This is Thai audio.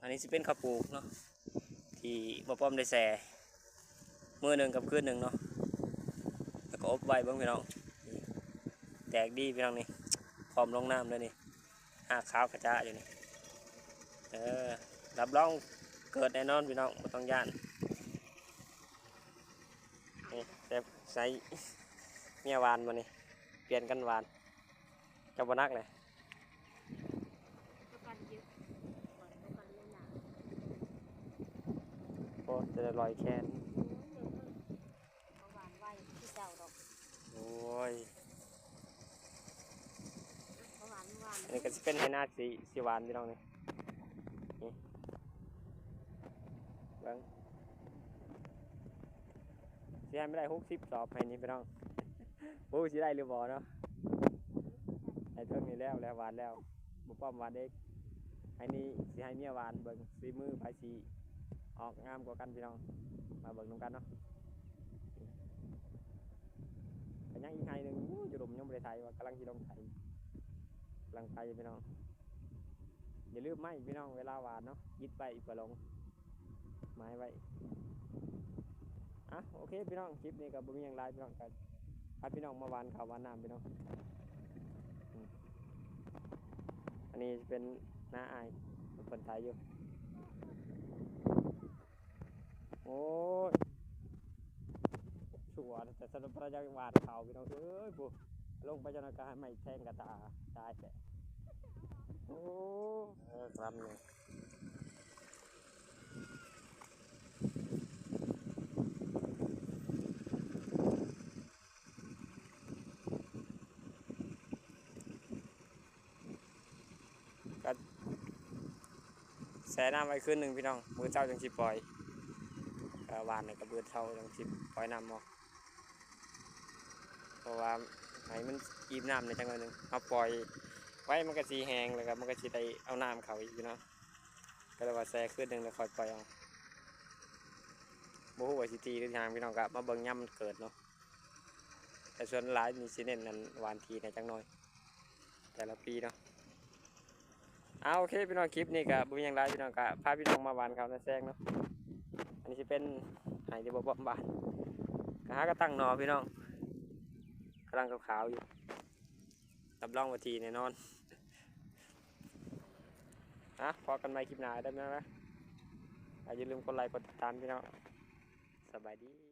อันนี้จะเป็นข้าวปลูกเนาะที่บ่ป้อมได้แส่มือหนึ่งกับคืนหนึ่งเนาะแล้วก็อบไว้เบิ่งพี่น้องแตกดีพี่น้องนี่พร้อมลงน้ำเลยนี่หากขาวกระจาอยู่นี่รับรองเกิดแน่นอนพี่น้องไม่ต้องย่านนี่แต่ใส่เมียวานมานี่เปลี่ยนกันวานจะบนักเลยโอ้จะลอยแคนโอ้ยอันนี้ก็จะเป็นให้หน้าสีหวานพี่น้องนี่เบิ้งสีให้ไม่ได้60 สอบให้นี่พี่น้องโอ้สีได้หรือบ่เนาะไอ้เทิงนี่แล้วหวานแล้วบุป้อมหวานเด็กให้นี่สีให้เมียหวานเบิ้งสีมือไผ่สีออกงามกว่ากันพี่น้องมาเบิ้งตรงกันเนาะแต่ยังอีกไงหนึ่งอยู่หลุมยังไม่ได้ไทยว่ากำลังที่ลงไทยกำลังไปพี่น้องอย่าลืมไหมพี่น้องเวลาหวานเนาะยึดไปอีกประลงไม้ไว้โอเคพี่น้องคลิปนี้กับบุญยังไรพี่น้องกันพาพี่น้องมาหวานข้าวหวานน้ำพี่น้องอันนี้เป็นน้าอายคนไทยอยู่โอ้ยชัวร์แต่สำหรับประชาชนหวานข้าวพี่น้องปุ๊ลงไปจนกระไม่แทงกระตาตายแต่โอ้ครับเนี่ยก็แช่น้ำไว้คืนหนึ่งพี่น้องมือเจ้าจังชิปล่อยวานในกระเบื้องเท่าจังชิปปล่อยน้ำออกเพราะว่าให้มันกีบน้ำในจังหวะหนึ่งเอาปล่อยไว้มันก็สีแห้งเลยครับมันก็สีได้เอาน้ำเขาอีกเนาะก็เลยว่าแช่คืนหนึ่งแล้วคอยปล่อยเอาโมโหว่าสิตีหรือทางพี่น้องกับมาเบิ่งย่ำเกิดเนาะแต่ส่วนหลายมีซีเน้นนั้นหวานทีในจังน้อยแต่ละปีเนาะโอเคพี่น้องคลิปนี้กับบุญยังไรพี่น้องกับพาพี่น้องมาหวานเขาในแซงเนาะอันนี้จะเป็นหายที่บ่บานกระหากระตั้งนอพี่น้องกำลังขาวๆอยู่รับรองว่าทีแน่นอนพอกันใหม่คลิปหน้าได้ไหมนะอย่าลืมกดไลค์กดติดตามพี่น้องสบายดี